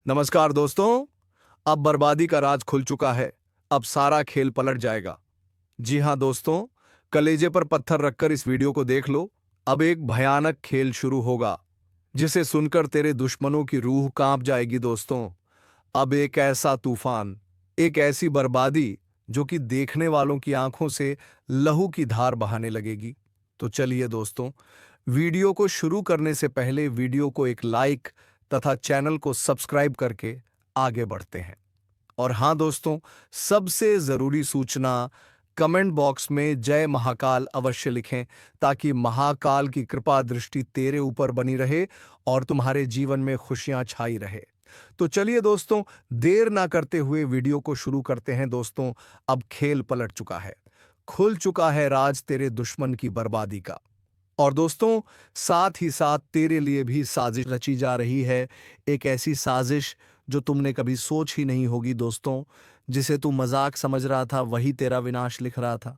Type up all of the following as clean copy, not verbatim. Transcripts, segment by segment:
नमस्कार दोस्तों। अब बर्बादी का राज खुल चुका है। अब सारा खेल पलट जाएगा। जी हाँ दोस्तों, कलेजे पर पत्थर रखकर इस वीडियो को देख लो। अब एक भयानक खेल शुरू होगा जिसे सुनकर तेरे दुश्मनों की रूह कांप जाएगी दोस्तों। अब एक ऐसा तूफान, एक ऐसी बर्बादी जो कि देखने वालों की आंखों से लहू की धार बहाने लगेगी। तो चलिए दोस्तों, वीडियो को शुरू करने से पहले वीडियो को एक लाइक तथा चैनल को सब्सक्राइब करके आगे बढ़ते हैं। और हाँ दोस्तों, सबसे जरूरी सूचना, कमेंट बॉक्स में जय महाकाल अवश्य लिखें ताकि महाकाल की कृपा दृष्टि तेरे ऊपर बनी रहे और तुम्हारे जीवन में खुशियां छाई रहे। तो चलिए दोस्तों, देर ना करते हुए वीडियो को शुरू करते हैं दोस्तों। अब खेल पलट चुका है, खुल चुका है राज तेरे दुश्मन की बर्बादी का। और दोस्तों, साथ ही साथ तेरे लिए भी साजिश रची जा रही है। एक ऐसी साजिश जो तुमने कभी सोच ही नहीं होगी दोस्तों। जिसे तू मजाक समझ रहा था वही तेरा विनाश लिख रहा था।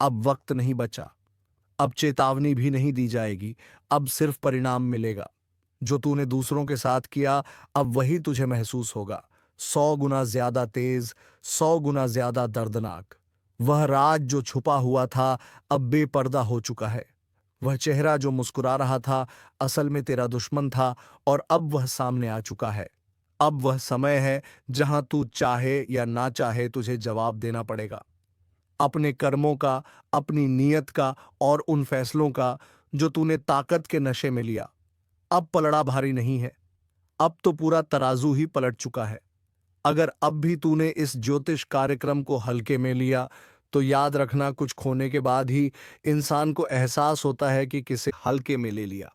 अब वक्त नहीं बचा। अब चेतावनी भी नहीं दी जाएगी। अब सिर्फ परिणाम मिलेगा। जो तूने दूसरों के साथ किया अब वही तुझे महसूस होगा। 100 गुना ज्यादा तेज, 100 गुना ज्यादा दर्दनाक। वह राज जो छुपा हुआ था अब बेपर्दा हो चुका है। वह चेहरा जो मुस्कुरा रहा था असल में तेरा दुश्मन था और अब वह सामने आ चुका है। अब वह समय है जहां तू चाहे या ना चाहे तुझे जवाब देना पड़ेगा। अपने कर्मों का, अपनी नीयत का और उन फैसलों का जो तूने ताकत के नशे में लिया। अब पलड़ा भारी नहीं है। अब तो पूरा तराजू ही पलट चुका है। अगर अब भी तूने इस ज्योतिष कार्यक्रम को हल्के में लिया तो याद रखना, कुछ खोने के बाद ही इंसान को एहसास होता है कि किसे हल्के में ले लिया।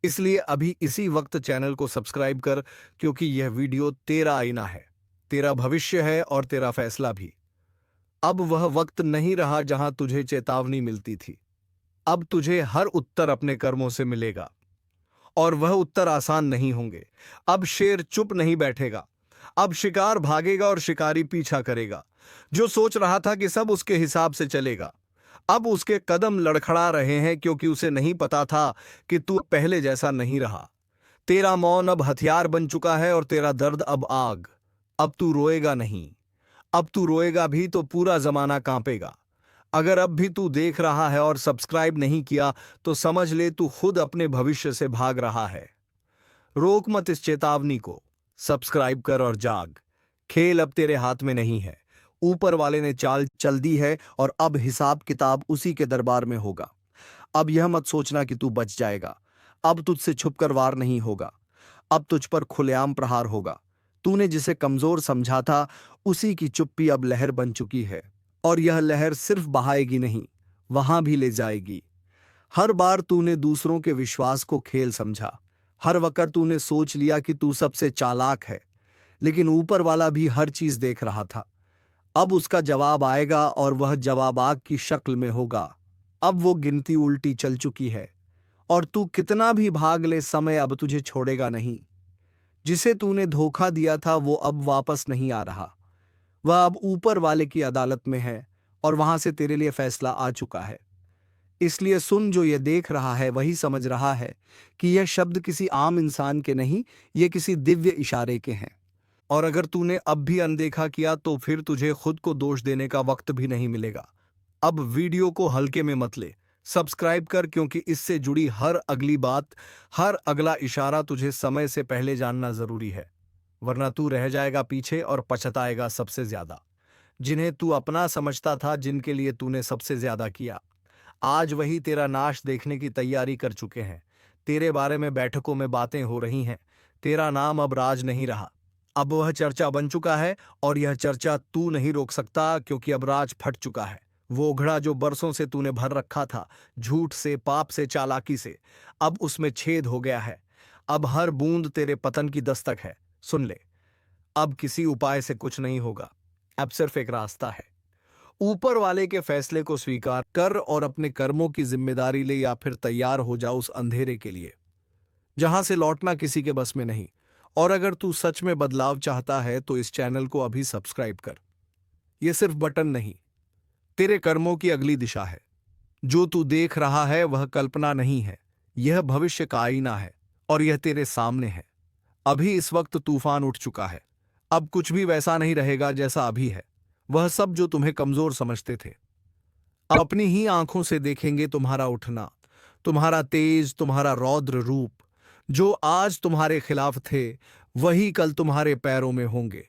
इसलिए अभी इसी वक्त चैनल को सब्सक्राइब कर, क्योंकि यह वीडियो तेरा आईना है, तेरा भविष्य है और तेरा फैसला भी। अब वह वक्त नहीं रहा जहां तुझे चेतावनी मिलती थी। अब तुझे हर उत्तर अपने कर्मों से मिलेगा और वह उत्तर आसान नहीं होंगे। अब शेर चुप नहीं बैठेगा। अब शिकार भागेगा और शिकारी पीछा करेगा। जो सोच रहा था कि सब उसके हिसाब से चलेगा, अब उसके कदम लड़खड़ा रहे हैं, क्योंकि उसे नहीं पता था कि तू पहले जैसा नहीं रहा। तेरा मौन अब हथियार बन चुका है और तेरा दर्द अब आग। अब तू रोएगा नहीं। अब तू रोएगा भी तो पूरा जमाना कांपेगा। अगर अब भी तू देख रहा है और सब्सक्राइब नहीं किया तो समझ ले तू खुद अपने भविष्य से भाग रहा है। रोक मत इस चेतावनी को। सब्सक्राइब कर और जाग। खेल अब तेरे हाथ में नहीं है। ऊपर वाले ने चाल चल दी है और अब हिसाब किताब उसी के दरबार में होगा। अब यह मत सोचना कि तू बच जाएगा। अब तुझसे छुपकर वार नहीं होगा। अब तुझ पर खुलेआम प्रहार होगा। तूने जिसे कमजोर समझा था उसी की चुप्पी अब लहर बन चुकी है। और यह लहर सिर्फ बहाएगी नहीं, वहां भी ले जाएगी। हर बार तूने दूसरों के विश्वास को खेल समझा। हर वक्त तूने सोच लिया कि तू सबसे चालाक है। लेकिन ऊपर वाला भी हर चीज देख रहा था। अब उसका जवाब आएगा और वह जवाब आग की शक्ल में होगा। अब वो गिनती उल्टी चल चुकी है और तू कितना भी भाग ले, समय अब तुझे छोड़ेगा नहीं। जिसे तूने धोखा दिया था वो अब वापस नहीं आ रहा। वह अब ऊपर वाले की अदालत में है और वहां से तेरे लिए फैसला आ चुका है। इसलिए सुन, जो ये देख रहा है वही समझ रहा है कि यह शब्द किसी आम इंसान के नहीं, ये किसी दिव्य इशारे के हैं। और अगर तूने अब भी अनदेखा किया तो फिर तुझे खुद को दोष देने का वक्त भी नहीं मिलेगा। अब वीडियो को हल्के में मत ले। सब्सक्राइब कर, क्योंकि इससे जुड़ी हर अगली बात, हर अगला इशारा तुझे समय से पहले जानना जरूरी है। वरना तू रह जाएगा पीछे और पछताएगा सबसे ज्यादा। जिन्हें तू अपना समझता था, जिनके लिए तूने सबसे ज्यादा किया, आज वही तेरा नाश देखने की तैयारी कर चुके हैं। तेरे बारे में बैठकों में बातें हो रही हैं। तेरा नाम अब राज नहीं रहा। अब वह चर्चा बन चुका है और यह चर्चा तू नहीं रोक सकता, क्योंकि अब राज फट चुका है। वो उघड़ा जो बरसों से तूने भर रखा था, झूठ से, पाप से, चालाकी से, अब उसमें छेद हो गया है। अब हर बूंद तेरे पतन की दस्तक है। सुन ले, अब किसी उपाय से कुछ नहीं होगा। अब सिर्फ एक रास्ता है। ऊपर वाले के फैसले को स्वीकार कर और अपने कर्मों की जिम्मेदारी ले, या फिर तैयार हो जा उस अंधेरे के लिए जहां से लौटना किसी के बस में नहीं। और अगर तू सच में बदलाव चाहता है तो इस चैनल को अभी सब्सक्राइब कर। यह सिर्फ बटन नहीं, तेरे कर्मों की अगली दिशा है। जो तू देख रहा है वह कल्पना नहीं है, यह भविष्य का आईना है और यह तेरे सामने है। अभी इस वक्त तूफान उठ चुका है। अब कुछ भी वैसा नहीं रहेगा जैसा अभी है। वह सब जो तुम्हें कमजोर समझते थे अब अपनी ही आंखों से देखेंगे तुम्हारा उठना, तुम्हारा तेज, तुम्हारा रौद्र रूप। जो आज तुम्हारे खिलाफ थे वही कल तुम्हारे पैरों में होंगे।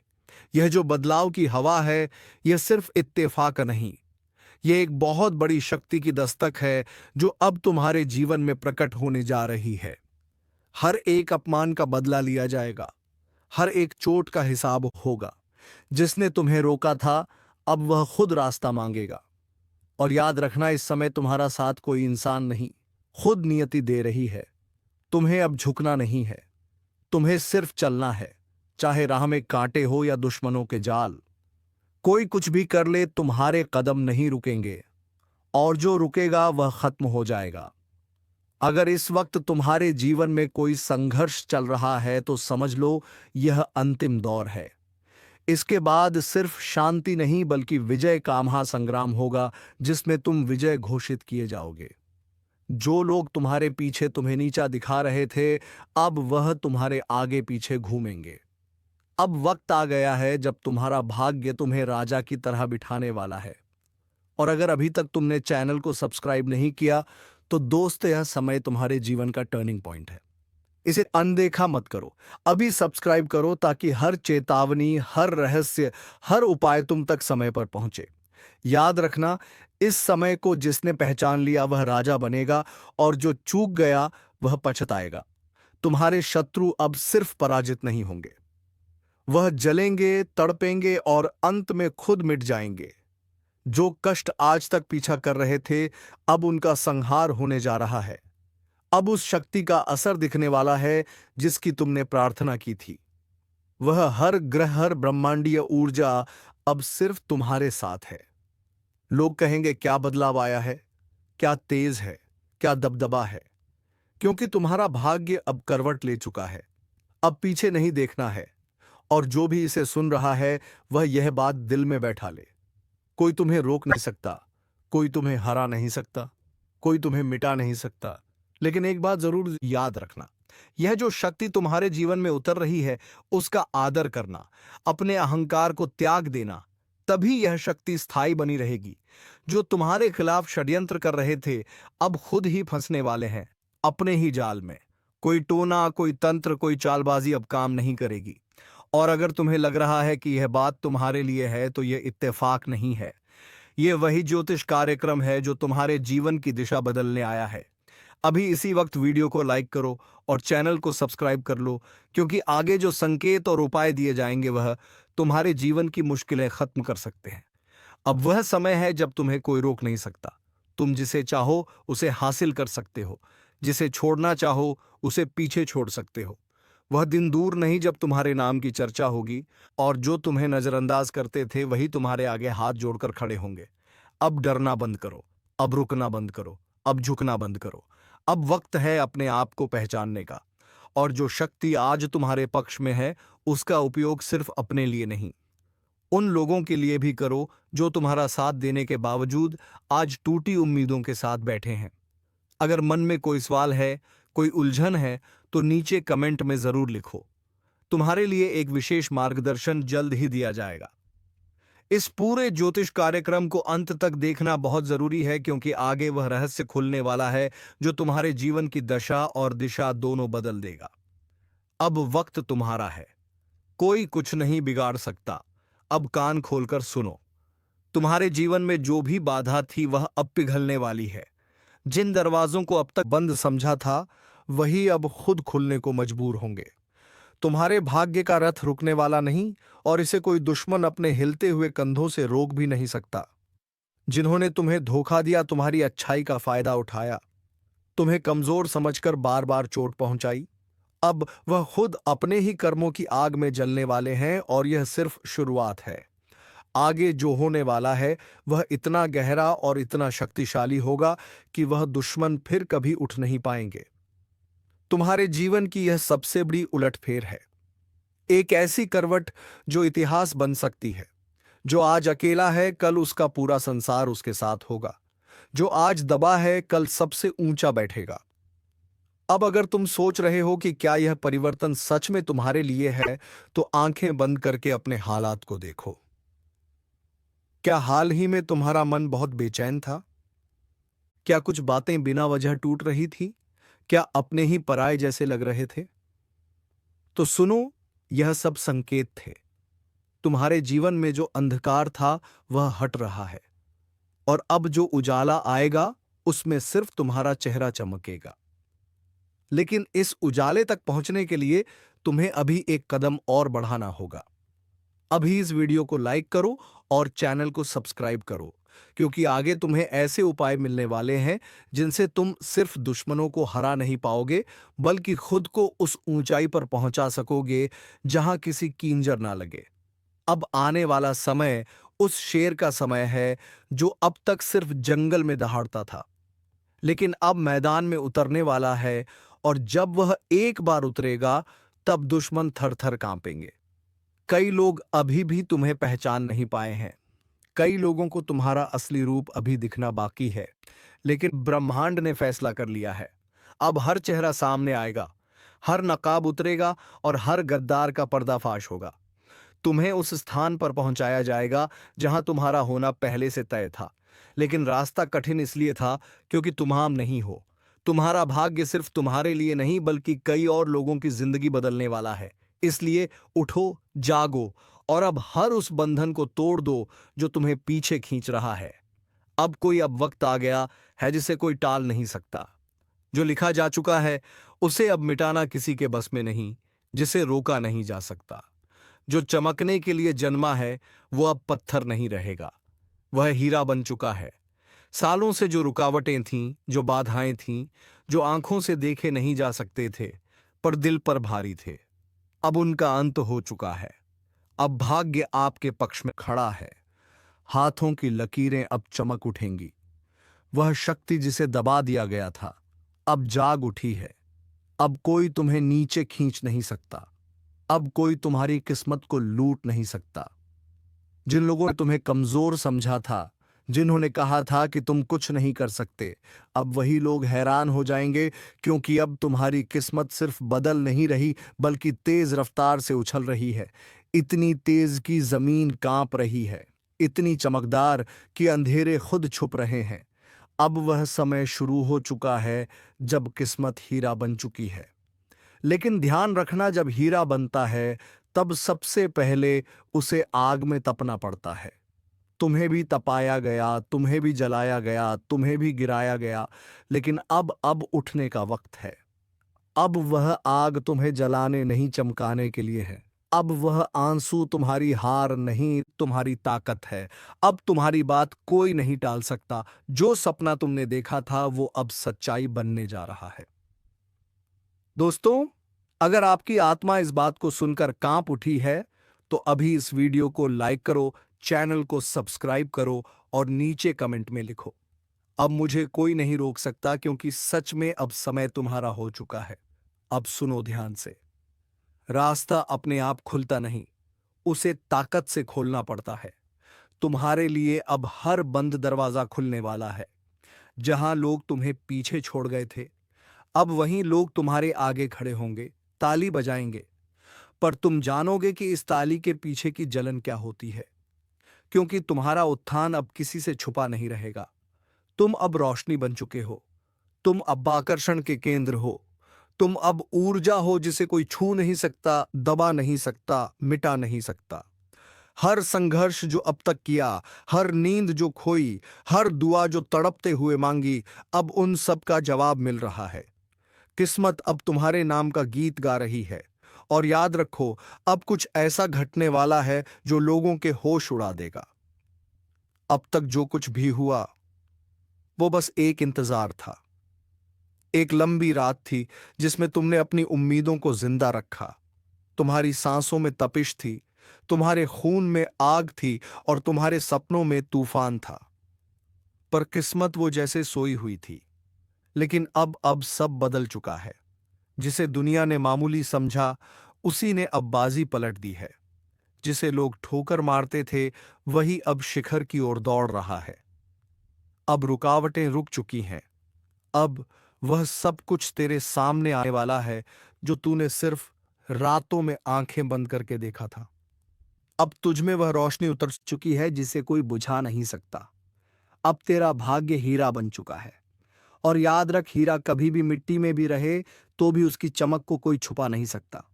यह जो बदलाव की हवा है, यह सिर्फ इत्तेफाक नहीं, यह एक बहुत बड़ी शक्ति की दस्तक है जो अब तुम्हारे जीवन में प्रकट होने जा रही है। हर एक अपमान का बदला लिया जाएगा, हर एक चोट का हिसाब होगा। जिसने तुम्हें रोका था अब वह खुद रास्ता मांगेगा। और याद रखना, इस समय तुम्हारा साथ कोई इंसान नहीं, खुद नियति दे रही है। तुम्हें अब झुकना नहीं है, तुम्हें सिर्फ चलना है, चाहे राह में कांटे हो या दुश्मनों के जाल। कोई कुछ भी कर ले, तुम्हारे कदम नहीं रुकेंगे, और जो रुकेगा वह खत्म हो जाएगा। अगर इस वक्त तुम्हारे जीवन में कोई संघर्ष चल रहा है तो समझ लो यह अंतिम दौर है। इसके बाद सिर्फ शांति नहीं बल्कि विजय का महासंग्राम होगा, जिसमें तुम विजय घोषित किए जाओगे। जो लोग तुम्हारे पीछे तुम्हें नीचा दिखा रहे थे अब वह तुम्हारे आगे पीछे घूमेंगे। अब वक्त आ गया है जब तुम्हारा भाग्य तुम्हें राजा की तरह बिठाने वाला है। और अगर अभी तक तुमने चैनल को सब्सक्राइब नहीं किया तो दोस्त, यह समय तुम्हारे जीवन का टर्निंग पॉइंट है। इसे अनदेखा मत करो, अभी सब्सक्राइब करो ताकि हर चेतावनी, हर रहस्य, हर उपाय तुम तक समय पर पहुंचे। याद रखना, इस समय को जिसने पहचान लिया वह राजा बनेगा, और जो चूक गया वह पछताएगा। तुम्हारे शत्रु अब सिर्फ पराजित नहीं होंगे, वह जलेंगे, तड़पेंगे और अंत में खुद मिट जाएंगे। जो कष्ट आज तक पीछा कर रहे थे अब उनका संहार होने जा रहा है। अब उस शक्ति का असर दिखने वाला है जिसकी तुमने प्रार्थना की थी। वह हर ग्रह, हर ब्रह्मांडीय ऊर्जा अब सिर्फ तुम्हारे साथ है। लोग कहेंगे क्या बदलाव आया है, क्या तेज है, क्या दबदबा है, क्योंकि तुम्हारा भाग्य अब करवट ले चुका है। अब पीछे नहीं देखना है। और जो भी इसे सुन रहा है वह यह बात दिल में बैठा ले, कोई तुम्हें रोक नहीं सकता, कोई तुम्हें हरा नहीं सकता, कोई तुम्हें मिटा नहीं सकता। लेकिन एक बात जरूर याद रखना, यह जो शक्ति तुम्हारे जीवन में उतर रही है उसका आदर करना, अपने अहंकार को त्याग देना, तभी यह शक्ति स्थायी बनी रहेगी। जो तुम्हारे खिलाफ षड्यंत्र कर रहे थे अब खुद ही फंसने वाले हैं अपने ही जाल में। कोई टोना, कोई तंत्र, कोई चालबाजी अब काम नहीं करेगी। और अगर तुम्हें लग रहा है कि यह बात तुम्हारे लिए है तो यह इत्तेफाक नहीं है, यह वही ज्योतिष कार्यक्रम है जो तुम्हारे जीवन की दिशा बदलने आया है। अभी इसी वक्त वीडियो को लाइक करो और चैनल को सब्सक्राइब कर लो, क्योंकि आगे जो संकेत और उपाय दिए जाएंगे वह तुम्हारे जीवन की मुश्किलें खत्म कर सकते हैं। अब वह समय है जब तुम्हें कोई रोक नहीं सकता। तुम जिसे चाहो उसे हासिल कर सकते हो, जिसे छोड़ना चाहो उसे पीछे छोड़ सकते हो। वह दिन दूर नहीं जब तुम्हारे नाम की चर्चा होगी और जो तुम्हें नजरअंदाज करते थे वही तुम्हारे आगे हाथ जोड़कर खड़े होंगे। अब डरना बंद करो, अब रुकना बंद करो, अब झुकना बंद करो। अब वक्त है अपने आप को पहचानने का। और जो शक्ति आज तुम्हारे पक्ष में है उसका उपयोग सिर्फ अपने लिए नहीं, उन लोगों के लिए भी करो जो तुम्हारा साथ देने के बावजूद आज टूटी उम्मीदों के साथ बैठे हैं। अगर मन में कोई सवाल है, कोई उलझन है तो नीचे कमेंट में जरूर लिखो। तुम्हारे लिए एक विशेष मार्गदर्शन जल्द ही दिया जाएगा। इस पूरे ज्योतिष कार्यक्रम को अंत तक देखना बहुत जरूरी है, क्योंकि आगे वह रहस्य खुलने वाला है जो तुम्हारे जीवन की दशा और दिशा दोनों बदल देगा। अब वक्त तुम्हारा है, कोई कुछ नहीं बिगाड़ सकता। अब कान खोलकर सुनो, तुम्हारे जीवन में जो भी बाधा थी वह अब पिघलने वाली है। जिन दरवाजों को अब तक बंद समझा था वही अब खुद खुलने को मजबूर होंगे। तुम्हारे भाग्य का रथ रुकने वाला नहीं, और इसे कोई दुश्मन अपने हिलते हुए कंधों से रोक भी नहीं सकता। जिन्होंने तुम्हें धोखा दिया, तुम्हारी अच्छाई का फायदा उठाया, तुम्हें कमजोर समझकर बार बार चोट पहुंचाई, अब वह खुद अपने ही कर्मों की आग में जलने वाले हैं। और यह सिर्फ शुरुआत है। आगे जो होने वाला है वह इतना गहरा और इतना शक्तिशाली होगा कि वह दुश्मन फिर कभी उठ नहीं पाएंगे। तुम्हारे जीवन की यह सबसे बड़ी उलटफेर है, एक ऐसी करवट जो इतिहास बन सकती है। जो आज अकेला है कल उसका पूरा संसार उसके साथ होगा। जो आज दबा है कल सबसे ऊंचा बैठेगा। अब अगर तुम सोच रहे हो कि क्या यह परिवर्तन सच में तुम्हारे लिए है, तो आंखें बंद करके अपने हालात को देखो। क्या हाल ही में तुम्हारा मन बहुत बेचैन था? क्या कुछ बातें बिना वजह टूट रही थी? क्या अपने ही पराये जैसे लग रहे थे? तो सुनो, यह सब संकेत थे। तुम्हारे जीवन में जो अंधकार था वह हट रहा है, और अब जो उजाला आएगा उसमें सिर्फ तुम्हारा चेहरा चमकेगा। लेकिन इस उजाले तक पहुंचने के लिए तुम्हें अभी एक कदम और बढ़ाना होगा। अभी इस वीडियो को लाइक करो और चैनल को सब्सक्राइब करो, क्योंकि आगे तुम्हें ऐसे उपाय मिलने वाले हैं जिनसे तुम सिर्फ दुश्मनों को हरा नहीं पाओगे, बल्कि खुद को उस ऊंचाई पर पहुंचा सकोगे जहां किसी कींजर ना लगे। अब आने वाला समय उस शेर का समय है जो अब तक सिर्फ जंगल में दहाड़ता था, लेकिन अब मैदान में उतरने वाला है, और जब वह एक बार उतरेगा तब दुश्मन थर थर कांपेंगे। कई लोग अभी भी तुम्हें पहचान नहीं पाए हैं। कई लोगों को तुम्हारा असली रूप अभी दिखना बाकी है, लेकिन ब्रह्मांड ने फैसला कर लिया है। अब हर चेहरा सामने आएगा, हर नकाब उतरेगा और हर गद्दार का पर्दाफाश होगा। तुम्हें उस स्थान पर पहुंचाया जाएगा जहां तुम्हारा होना पहले से तय था, लेकिन रास्ता कठिन इसलिए था क्योंकि तुम आम नहीं हो। तुम्हारा भाग्य सिर्फ तुम्हारे लिए नहीं बल्कि कई और लोगों की जिंदगी बदलने वाला है। इसलिए उठो, जागो, और अब हर उस बंधन को तोड़ दो जो तुम्हें पीछे खींच रहा है। अब वक्त आ गया है जिसे कोई टाल नहीं सकता। जो लिखा जा चुका है उसे अब मिटाना किसी के बस में नहीं, जिसे रोका नहीं जा सकता। जो चमकने के लिए जन्मा है वो अब पत्थर नहीं रहेगा, वह हीरा बन चुका है। सालों से जो रुकावटें थीं, जो बाधाएं थीं, जो आंखों से देखे नहीं जा सकते थे पर दिल पर भारी थे, अब उनका अंत हो चुका है। अब भाग्य आपके पक्ष में खड़ा है। हाथों की लकीरें अब चमक उठेंगी। वह शक्ति जिसे दबा दिया गया था अब जाग उठी है। अब कोई तुम्हें नीचे खींच नहीं सकता। अब कोई तुम्हारी किस्मत को लूट नहीं सकता। जिन लोगों ने तुम्हें कमजोर समझा था, जिन्होंने कहा था कि तुम कुछ नहीं कर सकते, अब वही लोग हैरान हो जाएंगे, क्योंकि अब तुम्हारी किस्मत सिर्फ बदल नहीं रही बल्कि तेज रफ्तार से उछल रही है। इतनी तेज कि जमीन कांप रही है, इतनी चमकदार कि अंधेरे खुद छुप रहे हैं। अब वह समय शुरू हो चुका है जब किस्मत हीरा बन चुकी है। लेकिन ध्यान रखना, जब हीरा बनता है तब सबसे पहले उसे आग में तपना पड़ता है। तुम्हें भी तपाया गया, तुम्हें भी जलाया गया, तुम्हें भी गिराया गया, लेकिन अब उठने का वक्त है। अब वह आग तुम्हें जलाने नहीं चमकाने के लिए है। अब वह आंसू तुम्हारी हार नहीं, तुम्हारी ताकत है। अब तुम्हारी बात कोई नहीं टाल सकता। जो सपना तुमने देखा था वो अब सच्चाई बनने जा रहा है। दोस्तों, अगर आपकी आत्मा इस बात को सुनकर कांप उठी है तो अभी इस वीडियो को लाइक करो, चैनल को सब्सक्राइब करो और नीचे कमेंट में लिखो, अब मुझे कोई नहीं रोक सकता, क्योंकि सच में अब समय तुम्हारा हो चुका है। अब सुनो ध्यान से। रास्ता अपने आप खुलता नहीं, उसे ताकत से खोलना पड़ता है। तुम्हारे लिए अब हर बंद दरवाजा खुलने वाला है। जहां लोग तुम्हें पीछे छोड़ गए थे, अब वहीं लोग तुम्हारे आगे खड़े होंगे, ताली बजाएंगे। पर तुम जानोगे कि इस ताली के पीछे की जलन क्या होती है, क्योंकि तुम्हारा उत्थान अब किसी से छुपा नहीं रहेगा। तुम अब रोशनी बन चुके हो। तुम अब आकर्षण के केंद्र हो। तुम अब ऊर्जा हो जिसे कोई छू नहीं सकता, दबा नहीं सकता, मिटा नहीं सकता। हर संघर्ष जो अब तक किया, हर नींद जो खोई, हर दुआ जो तड़पते हुए मांगी, अब उन सब का जवाब मिल रहा है। किस्मत अब तुम्हारे नाम का गीत गा रही है। और याद रखो, अब कुछ ऐसा घटने वाला है जो लोगों के होश उड़ा देगा। अब तक जो कुछ भी हुआ वो बस एक इंतजार था। एक लंबी रात थी जिसमें तुमने अपनी उम्मीदों को जिंदा रखा। तुम्हारी सांसों में तपिश थी, तुम्हारे खून में आग थी और तुम्हारे सपनों में तूफान था। पर किस्मत वो जैसे सोई हुई थी। लेकिन अब सब बदल चुका है। जिसे दुनिया ने मामूली समझा, उसी ने अब बाजी पलट दी है। जिसे लोग ठोकर मारते थे, वही अब शिखर की ओर दौड़ रहा है। अब रुकावटें रुक चुकी हैं। अब वह सब कुछ तेरे सामने आने वाला है जो तूने सिर्फ रातों में आंखें बंद करके देखा था। अब तुझ में वह रोशनी उतर चुकी है जिसे कोई बुझा नहीं सकता। अब तेरा भाग्य हीरा बन चुका है। और याद रख, हीरा कभी भी मिट्टी में भी रहे तो भी उसकी चमक को कोई छुपा नहीं सकता।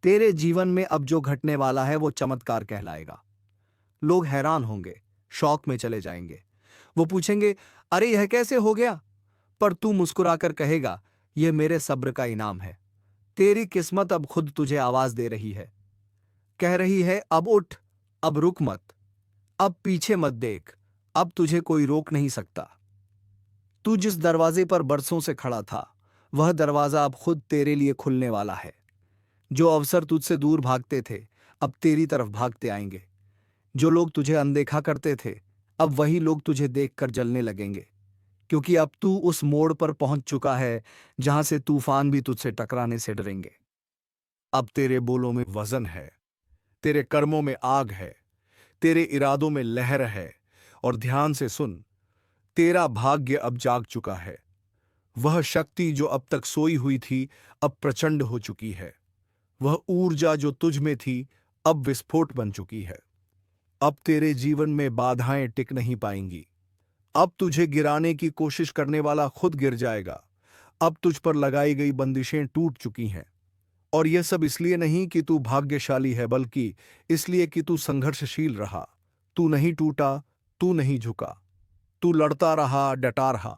तेरे जीवन में अब जो घटने वाला है वो चमत्कार कहलाएगा। लोग हैरान होंगे, शौक में चले जाएंगे। वो पूछेंगे, अरे यह कैसे हो गया? पर तू मुस्कुराकर कहेगा, यह मेरे सब्र का इनाम है। तेरी किस्मत अब खुद तुझे आवाज दे रही है, कह रही है, अब उठ, अब रुक मत, अब पीछे मत देख, अब तुझे कोई रोक नहीं सकता। तू जिस दरवाजे पर बरसों से खड़ा था, वह दरवाजा अब खुद तेरे लिए खुलने वाला है। जो अवसर तुझसे दूर भागते थे, अब तेरी तरफ भागते आएंगे। जो लोग तुझे अनदेखा करते थे, अब वही लोग तुझे देखकर जलने लगेंगे, क्योंकि अब तू उस मोड़ पर पहुंच चुका है जहां से तूफान भी तुझसे टकराने से डरेंगे। अब तेरे बोलों में वजन है, तेरे कर्मों में आग है, तेरे इरादों में लहर है। और ध्यान से सुन, तेरा भाग्य अब जाग चुका है। वह शक्ति जो अब तक सोई हुई थी, अब प्रचंड हो चुकी है। वह ऊर्जा जो तुझ में थी, अब विस्फोट बन चुकी है। अब तेरे जीवन में बाधाएं टिक नहीं पाएंगी। अब तुझे गिराने की कोशिश करने वाला खुद गिर जाएगा। अब तुझ पर लगाई गई बंदिशें टूट चुकी हैं। और यह सब इसलिए नहीं कि तू भाग्यशाली है, बल्कि इसलिए कि तू संघर्षशील रहा। तू नहीं टूटा, तू नहीं झुका, तू लड़ता रहा, डटा रहा।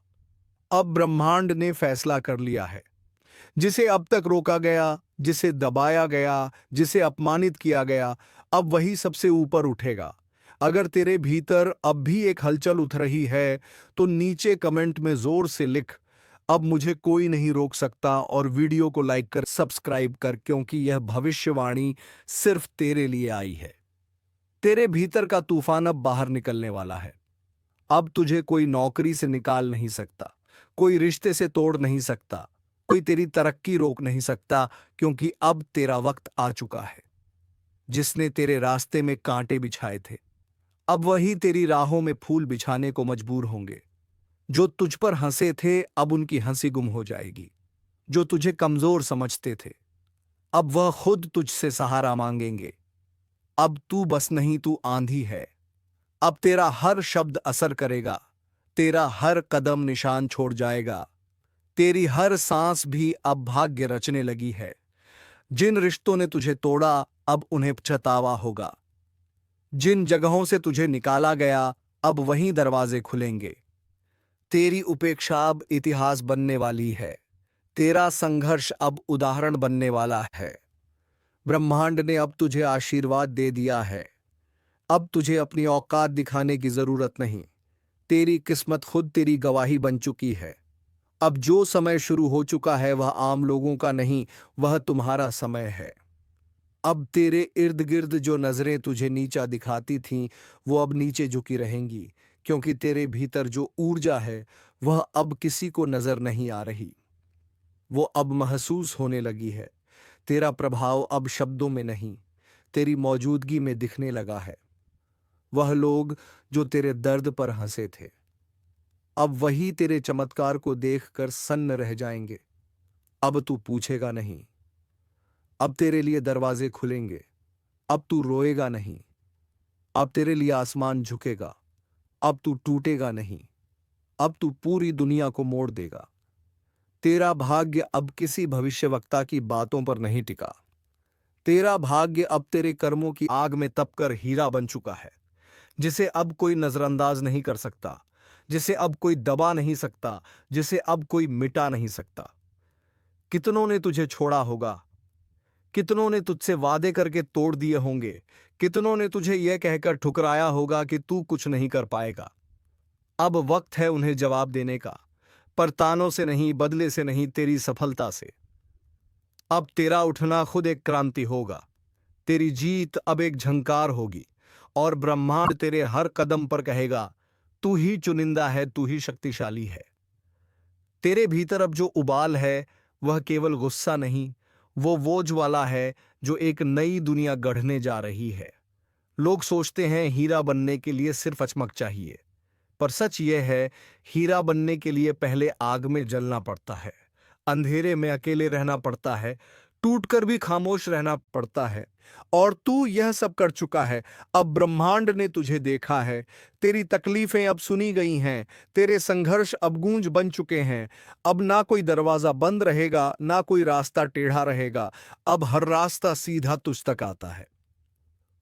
अब ब्रह्मांड ने फैसला कर लिया है। जिसे अब तक रोका गया, जिसे दबाया गया, जिसे अपमानित किया गया, अब वही सबसे ऊपर उठेगा। अगर तेरे भीतर अब भी एक हलचल उठ रही है तो नीचे कमेंट में जोर से लिख, अब मुझे कोई नहीं रोक सकता, और वीडियो को लाइक कर सब्सक्राइब कर, क्योंकि यह भविष्यवाणी सिर्फ तेरे लिए आई है। तेरे भीतर का तूफान अब बाहर निकलने वाला है। अब तुझे कोई नौकरी से निकाल नहीं सकता, कोई रिश्ते से तोड़ नहीं सकता, कोई तेरी तरक्की रोक नहीं सकता, क्योंकि अब तेरा वक्त आ चुका है। जिसने तेरे रास्ते में कांटे बिछाए थे, अब वही तेरी राहों में फूल बिछाने को मजबूर होंगे। जो तुझ पर हंसे थे, अब उनकी हंसी गुम हो जाएगी। जो तुझे कमजोर समझते थे, अब वह खुद तुझसे सहारा मांगेंगे। अब तू बस नहीं, तू आंधी है। अब तेरा हर शब्द असर करेगा, तेरा हर कदम निशान छोड़ जाएगा, तेरी हर सांस भी अब भाग्य रचने लगी है। जिन रिश्तों ने तुझे तोड़ा, अब उन्हें पछतावा होगा। जिन जगहों से तुझे निकाला गया, अब वहीं दरवाजे खुलेंगे। तेरी उपेक्षा अब इतिहास बनने वाली है। तेरा संघर्ष अब उदाहरण बनने वाला है। ब्रह्मांड ने अब तुझे आशीर्वाद दे दिया है। अब तुझे अपनी औकात दिखाने की जरूरत नहीं। तेरी किस्मत खुद तेरी गवाही बन चुकी है। अब जो समय शुरू हो चुका है वह आम लोगों का नहीं, वह तुम्हारा समय है। अब तेरे इर्द गिर्द जो नजरें तुझे नीचा दिखाती थीं, वो अब नीचे झुकी रहेंगी, क्योंकि तेरे भीतर जो ऊर्जा है वह अब किसी को नजर नहीं आ रही। वो अब महसूस होने लगी है। तेरा प्रभाव अब शब्दों में नहीं, तेरी मौजूदगी में दिखने लगा है। वह लोग जो तेरे दर्द पर हंसे थे, अब वही तेरे चमत्कार को देखकर सन्न रह जाएंगे। अब तू पूछेगा नहीं, अब तेरे लिए दरवाजे खुलेंगे। अब तू रोएगा नहीं, अब तेरे लिए आसमान झुकेगा। अब तू टूटेगा नहीं, अब तू पूरी दुनिया को मोड़ देगा। तेरा भाग्य अब किसी भविष्यवक्ता की बातों पर नहीं टिका। तेरा भाग्य अब तेरे कर्मों की आग में तपकर हीरा बन चुका है, जिसे अब कोई नजरअंदाज नहीं कर सकता, जिसे अब कोई दबा नहीं सकता, जिसे अब कोई मिटा नहीं सकता। कितनों ने तुझे छोड़ा होगा, कितनों ने तुझसे वादे करके तोड़ दिए होंगे, कितनों ने तुझे यह कहकर ठुकराया होगा कि तू कुछ नहीं कर पाएगा। अब वक्त है उन्हें जवाब देने का, पर तानों से नहीं, बदले से नहीं, तेरी सफलता से। अब तेरा उठना खुद एक क्रांति होगा। तेरी जीत अब एक झंकार होगी, और ब्रह्मांड तेरे हर कदम पर कहेगा, तू ही चुनिंदा है, तू ही शक्तिशाली है। तेरे भीतर अब जो उबाल है वह केवल गुस्सा नहीं, वो ज्वाला है जो एक नई दुनिया गढ़ने जा रही है। लोग सोचते हैं हीरा बनने के लिए सिर्फ चमक चाहिए, पर सच यह है, हीरा बनने के लिए पहले आग में जलना पड़ता है, अंधेरे में अकेले रहना पड़ता है, टूटकर भी खामोश रहना पड़ता है। और तू यह सब कर चुका है। अब ब्रह्मांड ने तुझे देखा है, तेरी तकलीफें अब सुनी गई हैं, तेरे संघर्ष अब गूंज बन चुके हैं। अब ना कोई दरवाजा बंद रहेगा, ना कोई रास्ता टेढ़ा रहेगा, अब हर रास्ता सीधा तुझ तक आता है।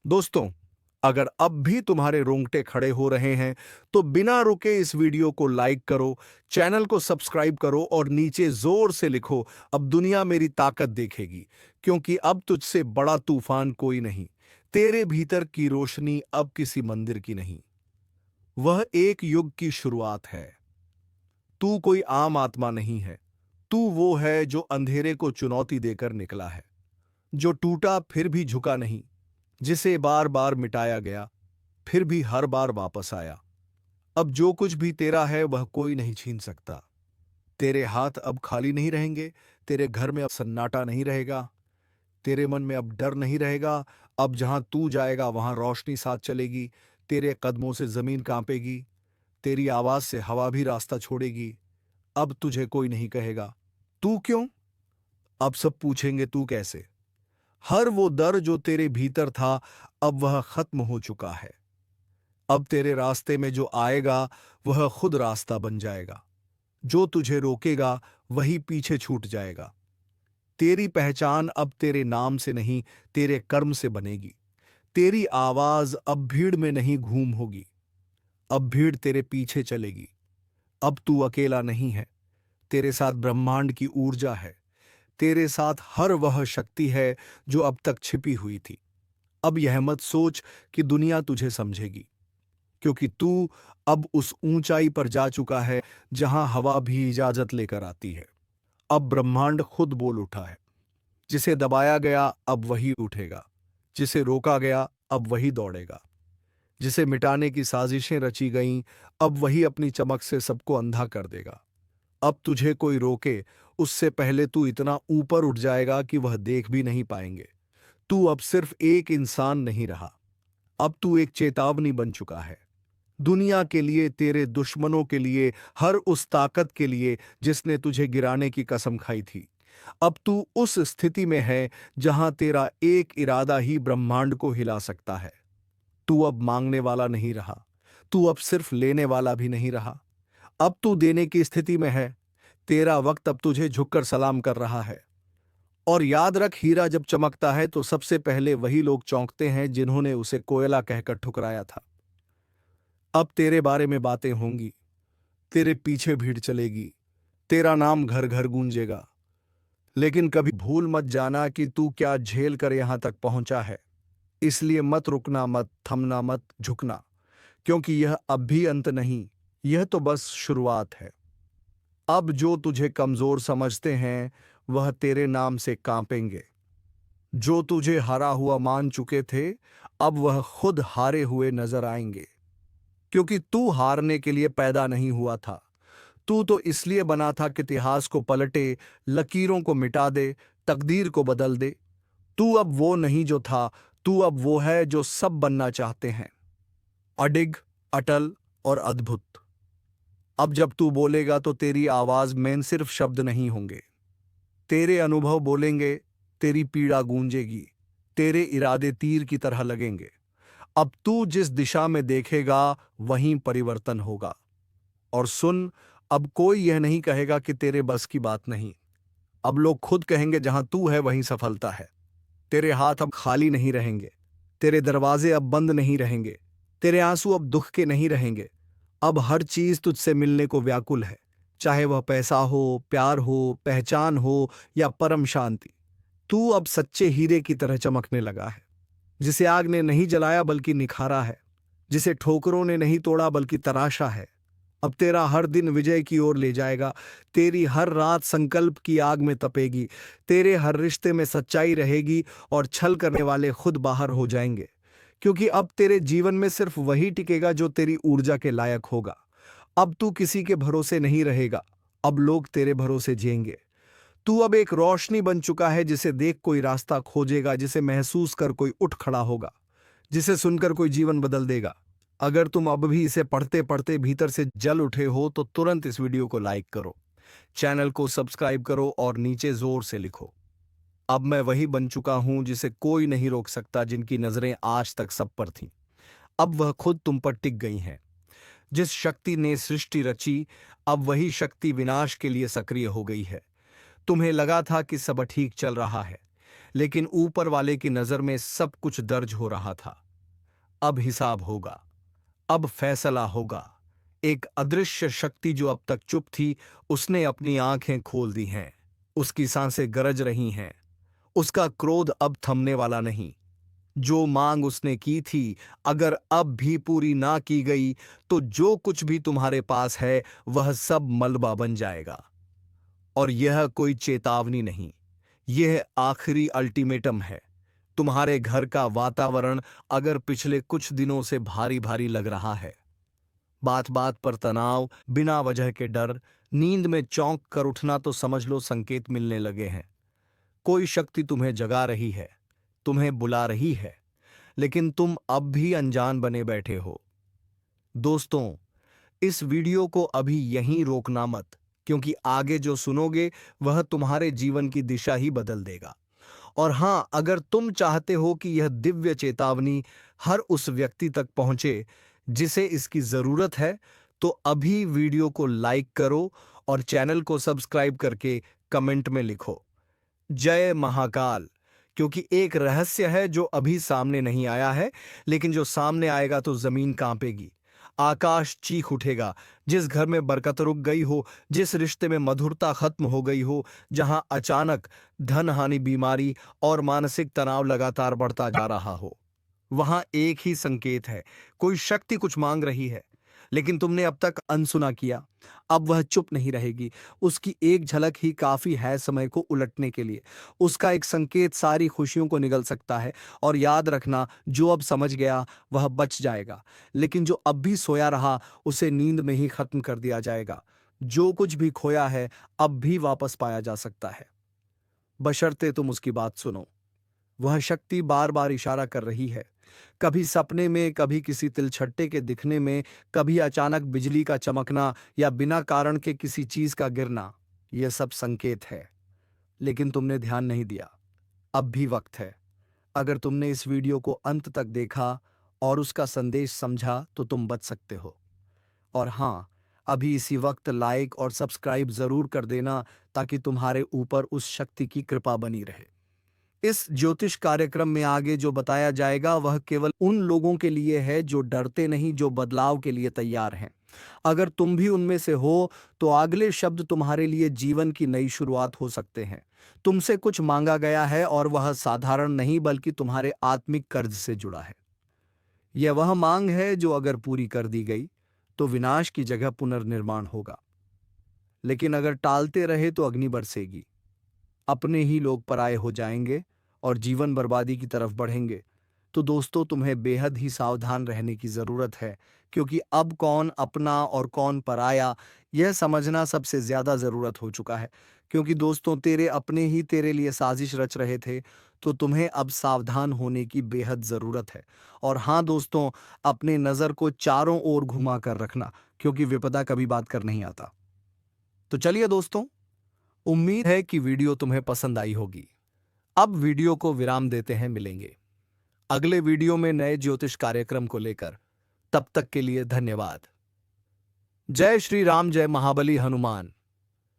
दोस्तों, अगर अब भी तुम्हारे रोंगटे खड़े हो रहे हैं तो बिना रुके इस वीडियो को लाइक करो, चैनल को सब्सक्राइब करो और नीचे जोर से लिखो, अब दुनिया मेरी ताकत देखेगी। क्योंकि अब तुझसे बड़ा तूफान कोई नहीं, तेरे भीतर की रोशनी अब किसी मंदिर की नहीं, वह एक युग की शुरुआत है। तू कोई आम आत्मा नहीं है, तू वो है जो अंधेरे को चुनौती देकर निकला है, जो टूटा फिर भी झुका नहीं, जिसे बार बार मिटाया गया फिर भी हर बार वापस आया। अब जो कुछ भी तेरा है वह कोई नहीं छीन सकता। तेरे हाथ अब खाली नहीं रहेंगे, तेरे घर में अब सन्नाटा नहीं रहेगा, तेरे मन में अब डर नहीं रहेगा। अब जहां तू जाएगा वहां रोशनी साथ चलेगी, तेरे कदमों से जमीन कांपेगी, तेरी आवाज से हवा भी रास्ता छोड़ेगी। अब तुझे कोई नहीं कहेगा तू क्यों, अब सब पूछेंगे तू कैसे। हर वो डर जो तेरे भीतर था अब वह खत्म हो चुका है। अब तेरे रास्ते में जो आएगा वह खुद रास्ता बन जाएगा, जो तुझे रोकेगा वही पीछे छूट जाएगा। तेरी पहचान अब तेरे नाम से नहीं, तेरे कर्म से बनेगी। तेरी आवाज अब भीड़ में नहीं घूम होगी, अब भीड़ तेरे पीछे चलेगी। अब तू अकेला नहीं है, तेरे साथ ब्रह्मांड की ऊर्जा है, तेरे साथ हर वह शक्ति है जो अब तक छिपी हुई थी। अब यह मत सोच कि दुनिया तुझे समझेगी, क्योंकि तू अब उस ऊंचाई पर जा चुका है जहां हवा भी इजाजत लेकर आती है। अब ब्रह्मांड खुद बोल उठा है, जिसे दबाया गया अब वही उठेगा, जिसे रोका गया अब वही दौड़ेगा, जिसे मिटाने की साजिशें रची गईं अब वही अपनी चमक से सबको अंधा कर देगा। अब तुझे कोई रोके उससे पहले तू इतना ऊपर उठ जाएगा कि वह देख भी नहीं पाएंगे। तू अब सिर्फ एक इंसान नहीं रहा, अब तू एक चेतावनी बन चुका है, दुनिया के लिए, तेरे दुश्मनों के लिए, हर उस ताकत के लिए जिसने तुझे गिराने की कसम खाई थी। अब तू उस स्थिति में है जहां तेरा एक इरादा ही ब्रह्मांड को हिला सकता है। तू अब मांगने वाला नहीं रहा, तू अब सिर्फ लेने वाला भी नहीं रहा, अब तू देने की स्थिति में है। तेरा वक्त अब तुझे झुककर सलाम कर रहा है। और याद रख, हीरा जब चमकता है तो सबसे पहले वही लोग चौंकते हैं जिन्होंने उसे कोयला कहकर ठुकराया था। अब तेरे बारे में बातें होंगी, तेरे पीछे भीड़ चलेगी, तेरा नाम घर घर गूंजेगा। लेकिन कभी भूल मत जाना कि तू क्या झेल कर यहां तक पहुंचा है। इसलिए मत रुकना, मत थमना, मत झुकना, क्योंकि यह अब भी अंत नहीं, यह तो बस शुरुआत है। अब जो तुझे कमजोर समझते हैं वह तेरे नाम से कांपेंगे, जो तुझे हारा हुआ मान चुके थे अब वह खुद हारे हुए नजर आएंगे। क्योंकि तू हारने के लिए पैदा नहीं हुआ था, तू तो इसलिए बना था कि इतिहास को पलटे, लकीरों को मिटा दे, तकदीर को बदल दे। तू अब वो नहीं जो था, तू अब वो है जो सब बनना चाहते हैं, अडिग, अटल और अद्भुत। अब जब तू बोलेगा तो तेरी आवाज में सिर्फ शब्द नहीं होंगे, तेरे अनुभव बोलेंगे, तेरी पीड़ा गूंजेगी, तेरे इरादे तीर की तरह लगेंगे। अब तू जिस दिशा में देखेगा वहीं परिवर्तन होगा। और सुन, अब कोई यह नहीं कहेगा कि तेरे बस की बात नहीं। अब लोग खुद कहेंगे जहां तू है वहीं सफलता है। तेरे हाथ अब खाली नहीं रहेंगे, तेरे दरवाजे अब बंद नहीं रहेंगे, तेरे आंसू अब दुख के नहीं रहेंगे। अब हर चीज तुझसे मिलने को व्याकुल है, चाहे वह पैसा हो, प्यार हो, पहचान हो या परम शांति। तू अब सच्चे हीरे की तरह चमकने लगा है, जिसे आग ने नहीं जलाया बल्कि निखारा है, जिसे ठोकरों ने नहीं तोड़ा बल्कि तराशा है। अब तेरा हर दिन विजय की ओर ले जाएगा, तेरी हर रात संकल्प की आग में तपेगी, तेरे हर रिश्ते में सच्चाई रहेगी और छल करने वाले खुद बाहर हो जाएंगे। क्योंकि अब तेरे जीवन में सिर्फ वही टिकेगा जो तेरी ऊर्जा के लायक होगा। अब तू किसी के भरोसे नहीं रहेगा, अब लोग तेरे भरोसे जिएंगे। तू अब एक रोशनी बन चुका है, जिसे देख कोई रास्ता खोजेगा, जिसे महसूस कर कोई उठ खड़ा होगा, जिसे सुनकर कोई जीवन बदल देगा। अगर तुम अब भी इसे पढ़ते पढ़ते भीतर से जल उठे हो तो तुरंत इस वीडियो को लाइक करो, चैनल को सब्सक्राइब करो और नीचे जोर से लिखो, अब मैं वही बन चुका हूं जिसे कोई नहीं रोक सकता। जिनकी नजरें आज तक सब पर थीं, अब वह खुद तुम पर टिक गई हैं। जिस शक्ति ने सृष्टि रची, अब वही शक्ति विनाश के लिए सक्रिय हो गई है। तुम्हें लगा था कि सब ठीक चल रहा है, लेकिन ऊपर वाले की नजर में सब कुछ दर्ज हो रहा था। अब हिसाब होगा, अब फैसला होगा। एक अदृश्य शक्ति जो अब तक चुप थी, उसने अपनी आंखें खोल दी हैं। उसकी सांसें गरज रही हैं। उसका क्रोध अब थमने वाला नहीं। जो मांग उसने की थी, अगर अब भी पूरी ना की गई तो जो कुछ भी तुम्हारे पास है वह सब मलबा बन जाएगा। और यह कोई चेतावनी नहीं, यह आखिरी अल्टीमेटम है। तुम्हारे घर का वातावरण अगर पिछले कुछ दिनों से भारी भारी लग रहा है, बात बात पर तनाव, बिना वजह के डर, नींद में चौंक कर उठना, तो समझ लो संकेत मिलने लगे हैं। कोई शक्ति तुम्हें जगा रही है, तुम्हें बुला रही है, लेकिन तुम अब भी अनजान बने बैठे हो। दोस्तों, इस वीडियो को अभी यहीं रोकना मत, क्योंकि आगे जो सुनोगे वह तुम्हारे जीवन की दिशा ही बदल देगा। और हां, अगर तुम चाहते हो कि यह दिव्य चेतावनी हर उस व्यक्ति तक पहुंचे जिसे इसकी जरूरत है, तो अभी वीडियो को लाइक करो और चैनल को सब्सक्राइब करके कमेंट में लिखो जय महाकाल। क्योंकि एक रहस्य है जो अभी सामने नहीं आया है, लेकिन जो सामने आएगा तो जमीन कांपेगी, आकाश चीख उठेगा। जिस घर में बरकत रुक गई हो, जिस रिश्ते में मधुरता खत्म हो गई हो, जहां अचानक धन हानि, बीमारी और मानसिक तनाव लगातार बढ़ता जा रहा हो, वहां एक ही संकेत है। कोई शक्ति कुछ मांग रही है, लेकिन तुमने अब तक अनसुना किया। अब वह चुप नहीं रहेगी। उसकी एक झलक ही काफी है समय को उलटने के लिए। उसका एक संकेत सारी खुशियों को निगल सकता है। और याद रखना, जो अब समझ गया वह बच जाएगा, लेकिन जो अब भी सोया रहा उसे नींद में ही खत्म कर दिया जाएगा। जो कुछ भी खोया है अब भी वापस पाया जा सकता है, बशर्ते तुम उसकी बात सुनो। वह शक्ति बार बार इशारा कर रही है, कभी सपने में, कभी किसी तिलछट्टे के दिखने में, कभी अचानक बिजली का चमकना या बिना कारण के किसी चीज का गिरना। यह सब संकेत है, लेकिन तुमने ध्यान नहीं दिया। अब भी वक्त है। अगर तुमने इस वीडियो को अंत तक देखा और उसका संदेश समझा तो तुम बच सकते हो। और हाँ, अभी इसी वक्त लाइक और सब्सक्राइब जरूर कर देना, ताकि तुम्हारे ऊपर उस शक्ति की कृपा बनी रहे। इस ज्योतिष कार्यक्रम में आगे जो बताया जाएगा वह केवल उन लोगों के लिए है जो डरते नहीं, जो बदलाव के लिए तैयार हैं। अगर तुम भी उनमें से हो तो अगले शब्द तुम्हारे लिए जीवन की नई शुरुआत हो सकते हैं। तुमसे कुछ मांगा गया है और वह साधारण नहीं, बल्कि तुम्हारे आत्मिक कर्ज से जुड़ा है। यह वह मांग है जो अगर पूरी कर दी गई तो विनाश की जगह पुनर्निर्माण होगा, लेकिन अगर टालते रहे तो अग्नि बरसेगी, अपने ही लोग पराये हो जाएंगे और जीवन बर्बादी की तरफ बढ़ेंगे। तो दोस्तों, तुम्हें बेहद ही सावधान रहने की जरूरत है, क्योंकि अब कौन अपना और कौन पराया यह समझना सबसे ज्यादा जरूरत हो चुका है। क्योंकि दोस्तों, तेरे अपने ही तेरे लिए साजिश रच रहे थे, तो तुम्हें अब सावधान होने की बेहद जरूरत है। और हाँ दोस्तों, अपने नजर को चारों ओर घुमा कर रखना, क्योंकि विपदा कभी बात कर नहीं आता। तो चलिए दोस्तों, उम्मीद है कि वीडियो तुम्हें पसंद आई होगी। अब वीडियो को विराम देते हैं, मिलेंगे अगले वीडियो में नए ज्योतिष कार्यक्रम को लेकर। तब तक के लिए धन्यवाद। जय श्री राम, जय महाबली हनुमान।